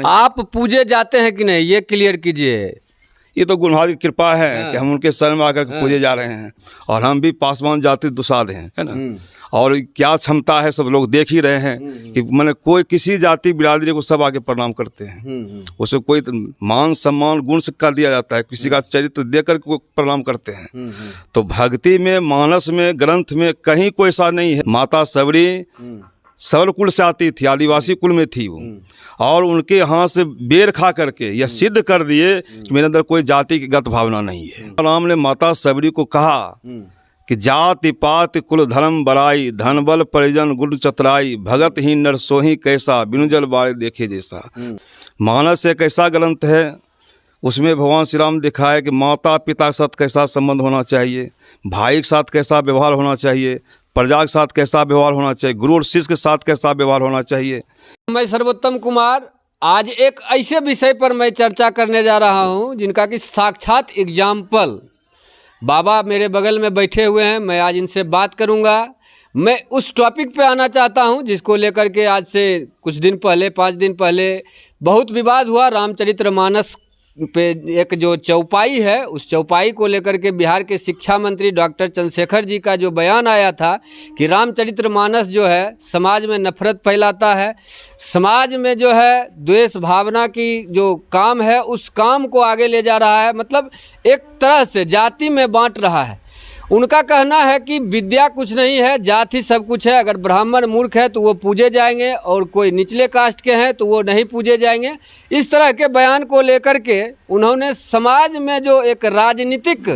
आप पूजे जाते हैं कि नहीं, ये क्लियर कीजिए। ये तो गुरुनाथ की कृपा है कि हम उनके शरण में आकर के पूजे जा रहे हैं, और हम भी पासवान जाति दुसाध हैं, है ना। और क्या क्षमता है, सब लोग देख ही रहे हैं कि मैंने कोई किसी जाति बिरादरी को सब आके प्रणाम करते हैं। उसे कोई मान सम्मान गुण सिक्का दिया जाता है, किसी का चरित्र देकर को प्रणाम करते हैं। तो भक्ति में, मानस में, ग्रंथ में कहीं कोई ऐसा नहीं है। माता सबरी सवर कुल से आती थी, आदिवासी कुल में थी वो, और उनके यहाँ से बेर खा करके यह सिद्ध कर दिए कि मेरे अंदर कोई जाति की गत भावना नहीं है। राम ने माता सबरी को कहा कि जाति पात कुल धर्म बराई, धन बल परिजन गुड़ चतराई, भगत ही नर सोही कैसा, बिनु जल बारे देखे जैसा। मानस एक ऐसा ग्रंथ है, उसमें भगवान श्री राम दिखाए कि माता पिता के साथ कैसा संबंध होना चाहिए, भाई के साथ कैसा व्यवहार होना चाहिए, प्रजा के साथ कैसा व्यवहार होना चाहिए, गुरु और शिष्य के साथ कैसा व्यवहार होना चाहिए। मैं सर्वोत्तम कुमार आज एक ऐसे विषय पर मैं चर्चा करने जा रहा हूं जिनका कि साक्षात एग्जाम्पल बाबा मेरे बगल में बैठे हुए हैं। मैं आज इनसे बात करूंगा। मैं उस टॉपिक पे आना चाहता हूं जिसको लेकर के आज से कुछ दिन पहले, 5 दिन पहले बहुत विवाद हुआ। रामचरितमानस पे एक जो चौपाई है, उस चौपाई को लेकर के बिहार के शिक्षा मंत्री डॉक्टर चंद्रशेखर जी का जो बयान आया था कि रामचरितमानस जो है समाज में नफरत फैलाता है, समाज में जो है द्वेष भावना की जो काम है उस काम को आगे ले जा रहा है, मतलब एक तरह से जाति में बांट रहा है। उनका कहना है कि विद्या कुछ नहीं है, जाति ही सब कुछ है। अगर ब्राह्मण मूर्ख है तो वो पूजे जाएंगे, और कोई निचले कास्ट के हैं तो वो नहीं पूजे जाएंगे। इस तरह के बयान को लेकर के उन्होंने समाज में जो एक राजनीतिक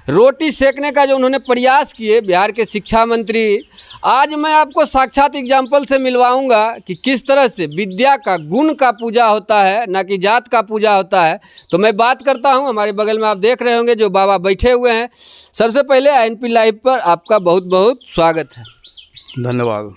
रोटी सेकने का जो उन्होंने प्रयास किए, बिहार के शिक्षा मंत्री, आज मैं आपको साक्षात एग्जाम्पल से मिलवाऊंगा कि किस तरह से विद्या का, गुण का पूजा होता है, ना कि जात का पूजा होता है। तो मैं बात करता हूं, हमारे बगल में आप देख रहे होंगे जो बाबा बैठे हुए हैं। सबसे पहले INP लाइव पर आपका बहुत बहुत स्वागत है। धन्यवाद।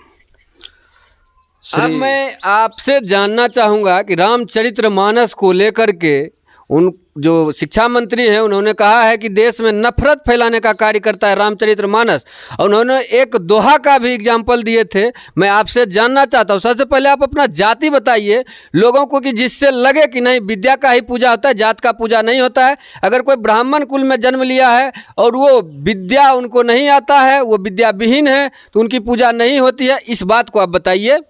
अब मैं आपसे जानना चाहूँगा कि रामचरितमानस को लेकर के उन जो शिक्षा मंत्री हैं उन्होंने कहा है कि देश में नफरत फैलाने का कार्य करता है रामचरितमानस, और उन्होंने एक दोहा का भी एग्जाम्पल दिए थे। मैं आपसे जानना चाहता हूँ, सबसे पहले आप अपना जाति बताइए लोगों को, कि जिससे लगे कि नहीं विद्या का ही पूजा होता है, जात का पूजा नहीं होता है। अगर कोई ब्राह्मण कुल में जन्म लिया है और वो विद्या उनको नहीं आता है, वो विद्या विहीन है, तो उनकी पूजा नहीं होती है। इस बात को आप बताइए।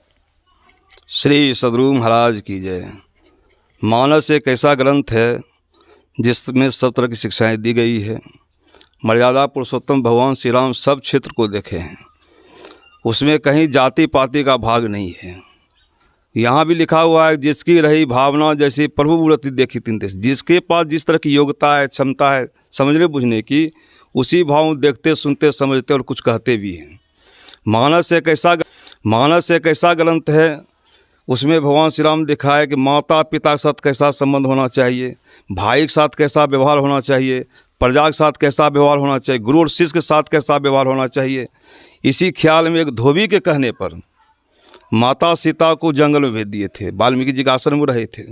श्री सदगुरु महाराज की जय। मानस एक ऐसा ग्रंथ है जिसमें सब तरह की शिक्षाएं दी गई है। मर्यादा पुरुषोत्तम भगवान श्री राम सब क्षेत्र को देखे हैं, उसमें कहीं जाति पाति का भाग नहीं है। यहाँ भी लिखा हुआ है, जिसकी रही भावना जैसे प्रभु मूर्ति देखी तीन देश। जिसके पास जिस तरह की योग्यता है, क्षमता है समझने बुझने की, उसी भाव देखते सुनते समझते और कुछ कहते भी हैं। मानस एक ऐसा ग्रंथ है, उसमें भगवान श्री राम दिखाए कि माता पिता के साथ कैसा संबंध होना चाहिए, भाई के साथ कैसा व्यवहार होना चाहिए, प्रजा के साथ कैसा व्यवहार होना चाहिए, गुरु और शिष्य के साथ कैसा व्यवहार होना चाहिए। इसी ख्याल में एक धोबी के कहने पर माता सीता को जंगल में भेज दिए थे, वाल्मीकि जी के आश्रम में रहे थे।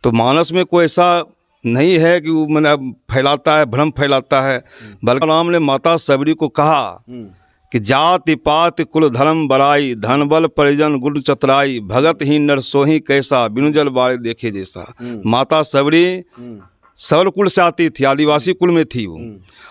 तो मानस में कोई ऐसा नहीं है कि वो मैंने फैलाता है, भ्रम फैलाता है, बल्कि राम ने माता सबरी को कहा कि जाति पात कुल धर्म बराई, धन बल परिजन गुड़ चतराई, भगत ही नर सोही कैसा, बिनु जल बारे देखे जैसा। माता सबरी सवर कुल से आती थी, आदिवासी कुल में थी वो,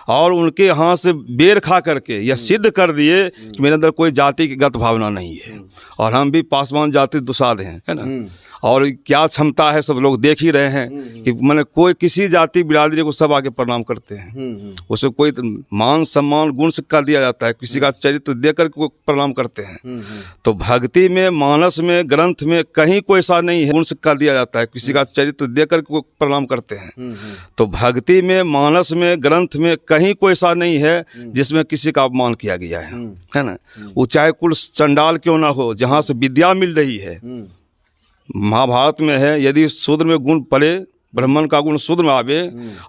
और उनके यहाँ से बेर खा करके यह सिद्ध कर दिए कि मेरे अंदर कोई जाति की गत भावना नहीं है, और हम भी पासवान जाति दुसाध हैं, है ना। और क्या क्षमता है, सब लोग देख ही रहे हैं कि मैंने कोई किसी जाति बिरादरी को सब आके प्रणाम करते हैं। उसे कोई मान सम्मान गुण सिक्का दिया जाता है, किसी का चरित्र देकर को प्रणाम करते हैं। तो भक्ति में, मानस में, ग्रंथ में कहीं कोई ऐसा नहीं है, गुण सिक्का दिया जाता है, किसी का चरित्र देकर को प्रणाम करते हैं। तो भक्ति में, मानस में, ग्रंथ में कहीं कोई ऐसा नहीं है जिसमें किसी का अपमान किया गया है ना। वो चाहे कुल चंडाल क्यों ना हो, जहाँ से विद्या मिल रही है। महाभारत में है, यदि शूद्र में गुण पड़े, ब्राह्मण का गुण शूद्र में आवे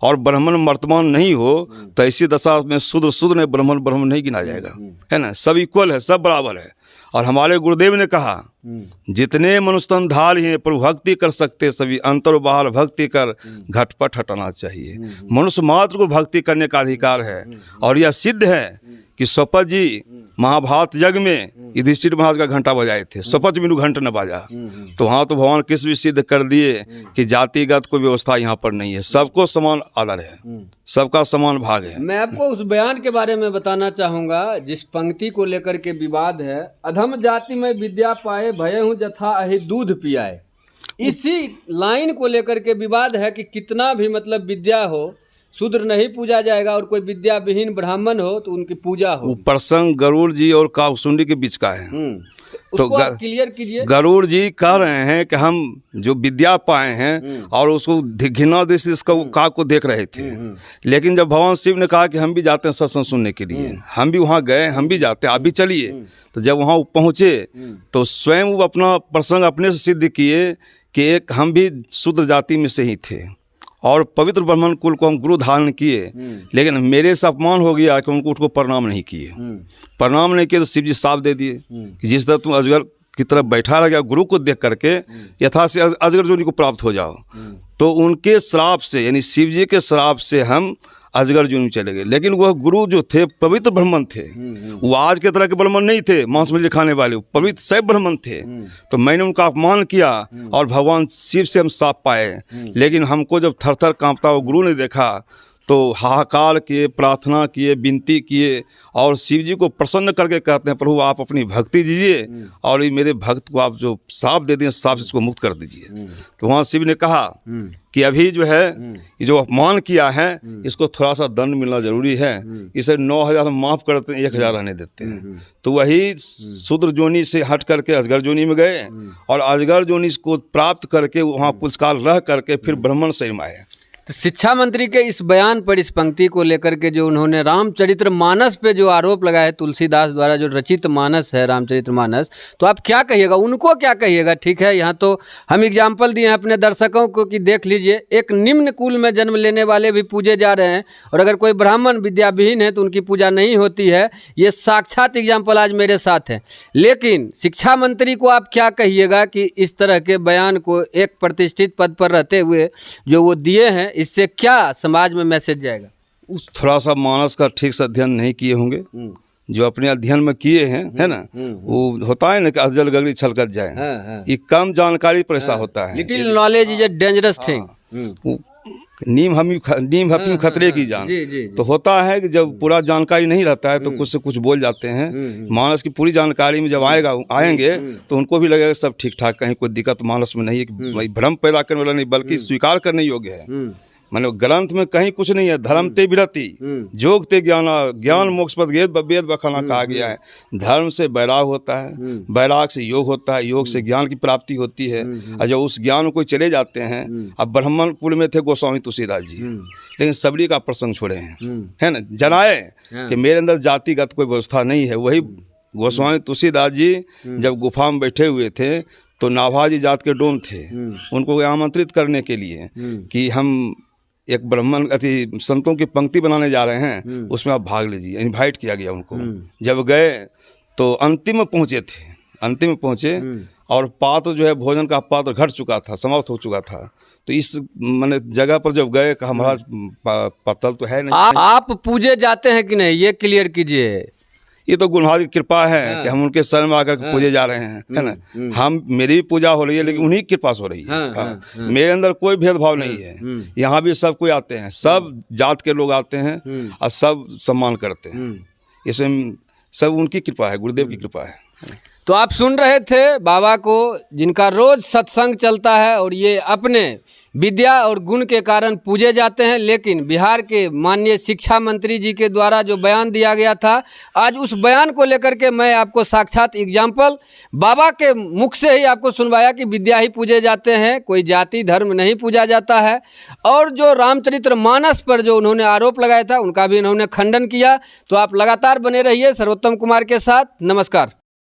और ब्राह्मण वर्तमान नहीं हो, तो ऐसी दशा में शूद्र ने ब्राह्मण नहीं गिना जाएगा, है ना। सब इक्वल है, सब बराबर है। और हमारे गुरुदेव ने कहा, जितने मनुष्य तन धार ही प्रभु भक्ति कर सकते, सभी अंतर बाहर भक्ति कर घटपट हटाना चाहिए। मनुष्य मात्र को भक्ति करने का अधिकार है, और यह सिद्ध है कि स्वपत जी महाभारत यज्ञ में युधिष्ठिर महाराज का घंटा बजाए थे, स्वपत बिनु घंट न बाजा। तो वहाँ तो भगवान कृष्ण भी सिद्ध कर दिए कि जातिगत कोई व्यवस्था यहाँ पर नहीं है, सबको समान आदर है, सबका समान भाग है। मैं आपको उस बयान के बारे में बताना चाहूंगा जिस पंक्ति को लेकर के विवाद है, अधम जाति में विद्या पाए भय हूँ जथा अहि दूध पियाए। इसी लाइन को लेकर के विवाद है कि कितना भी मतलब विद्या हो, शूद्र नहीं पूजा जाएगा, और कोई विद्या विहीन ब्राह्मण हो तो उनकी पूजा हो। वो प्रसंग गरुड़ जी और काकसुंडी के बीच का है। तो क्लियर कीजिए। गरुड़ जी कह रहे हैं कि हम जो विद्या पाए हैं और उसको घृणा दृष्टि इसका काक को देख रहे थे, लेकिन जब भगवान शिव ने कहा कि हम भी जाते हैं सत्संग सुनने के लिए, हम भी वहाँ गए, हम भी जाते हैं, आप भी चलिए, तो जब वहाँ पहुँचे तो स्वयं वो अपना प्रसंग अपने से सिद्ध किए कि एक हम भी शूद्र जाति में से ही थे और पवित्र ब्राह्मण कुल को हम गुरु धारण किए, लेकिन मेरे से अपमान हो गया कि उनको प्रणाम नहीं किए। प्रणाम नहीं किए तो शिव जी साफ दे दिए कि जिस तरह तुम अजगर की तरफ बैठा रह गया गुरु को देख करके यथा से अजगर जोनी को प्राप्त हो जाओ। तो उनके श्राप से, यानी शिव जी के श्राप से हम अजगर जोनी चले गए। लेकिन वह गुरु जो थे पवित्र ब्राह्मण थे, वो आज के तरह के ब्राह्मण नहीं थे मांस मछली खाने वाले, पवित्र सैव ब्राह्मण थे। तो मैंने उनका अपमान किया और भगवान शिव से हम साप पाए। लेकिन हमको जब थर थर कांपता हुआ गुरु ने देखा तो हाहाकार किए, प्रार्थना किए, विनती किए और शिव जी को प्रसन्न करके कहते हैं प्रभु आप अपनी भक्ति दीजिए और ये मेरे भक्त को आप जो श्राप दे दिए श्राप से इसको मुक्त कर दीजिए। तो वहाँ शिव ने कहा कि अभी जो है ये जो अपमान किया है इसको थोड़ा सा दंड मिलना जरूरी है, इसे 9,000 हम माफ़ करते हैं, 1,000 रहने देते हैं। तो वही शूद्र जोनी से हट करके अजगर जोनी में गए और अजगर जोनी को प्राप्त करके वहाँ कुछ काल रह करके फिर ब्राह्मण शरीर में आए। तो शिक्षा मंत्री के इस बयान पर, इस पंक्ति को लेकर के जो उन्होंने रामचरितमानस पे जो आरोप लगाया है, तुलसीदास द्वारा जो रचित मानस है रामचरितमानस, तो आप क्या कहिएगा, उनको क्या कहिएगा? ठीक है, यहाँ तो हम एग्जाम्पल दिए हैं अपने दर्शकों को कि देख लीजिए, एक निम्न कुल में जन्म लेने वाले भी पूजे जा रहे हैं और अगर कोई ब्राह्मण विद्याविहीन है तो उनकी पूजा नहीं होती है। ये साक्षात एग्जाम्पल आज मेरे साथ है। लेकिन शिक्षा मंत्री को आप क्या कहिएगा कि इस तरह के बयान को एक प्रतिष्ठित पद पर रहते हुए जो वो दिए हैं, इससे क्या समाज में मैसेज जाएगा? उस थोड़ा सा मानस का ठीक से अध्ययन नहीं किए होंगे, जो अपने अध्ययन में किए हैं, है ना, वो होता है ना कि अजल गगरी छलकत जाए। ये कम जानकारी पर ऐसा होता है। Little knowledge is a dangerous thing. नीम हकीम खतरे की जान। तो होता है कि जब पूरा जानकारी नहीं रहता है तो कुछ से कुछ बोल जाते हैं। मानस की पूरी जानकारी में जब आएंगे तो उनको भी लगेगा सब ठीक ठाक, कहीं कोई दिक्कत मानस में नहीं है कि भ्रम पैदा करने वाला नहीं, बल्कि स्वीकार करने योग्य है। माने ग्रंथ में कहीं कुछ नहीं है। धर्म ते विरति जोग ते ज्ञान मोक्ष पद वेद बखाना कहा गया है। धर्म से वैराग होता है, वैराग से योग होता है, योग से ज्ञान की प्राप्ति होती है। और जब उस ज्ञान में कोई चले जाते हैं, अब ब्राह्मण कुल में थे गोस्वामी तुलसीदास जी, लेकिन सबरी का प्रसंग छोड़े हैं, है ना, जनाए कि मेरे अंदर जातिगत कोई व्यवस्था नहीं है। वही गोस्वामी तुलसीदास जी जब गुफा में बैठे हुए थे तो नाभाजी जात के डोम थे, उनको आमंत्रित करने के लिए कि हम एक ब्राह्मण संतों की पंक्ति बनाने जा रहे हैं, उसमें आप भाग लीजिए। इनवाइट किया गया उनको। जब गए तो अंतिम में पहुँचे और पात्र जो है भोजन का पात्र घट चुका था, समाप्त हो चुका था। तो इस माने जगह पर जब गए कहा महाराज पत्तल तो है नहीं। आप पूजे जाते हैं कि नहीं, ये क्लियर कीजिए। ये तो गुरु महाराज की कृपा है कि हम उनके शरण में आकर पूजे जा रहे हैं, है ना। हम मेरी भी पूजा हो रही है लेकिन उन्हीं के पास हो रही है। मेरे अंदर कोई भेदभाव नहीं है। यहाँ भी सब कोई आते हैं, सब जात के लोग आते हैं और सब सम्मान करते हैं। इसमें सब उनकी कृपा है, गुरुदेव की कृपा है। तो आप सुन रहे थे बाबा को, जिनका रोज सत्संग चलता है और ये अपने विद्या और गुण के कारण पूजे जाते हैं। लेकिन बिहार के माननीय शिक्षा मंत्री जी के द्वारा जो बयान दिया गया था, आज उस बयान को लेकर के मैं आपको साक्षात एग्जाम्पल बाबा के मुख से ही आपको सुनवाया कि विद्या ही पूजे जाते हैं, कोई जाति धर्म नहीं पूजा जाता है। और जो रामचरितमानस पर जो उन्होंने आरोप लगाया था उनका भी इन्होंने खंडन किया। तो आप लगातार बने रहिए सर्वोत्तम कुमार के साथ। नमस्कार।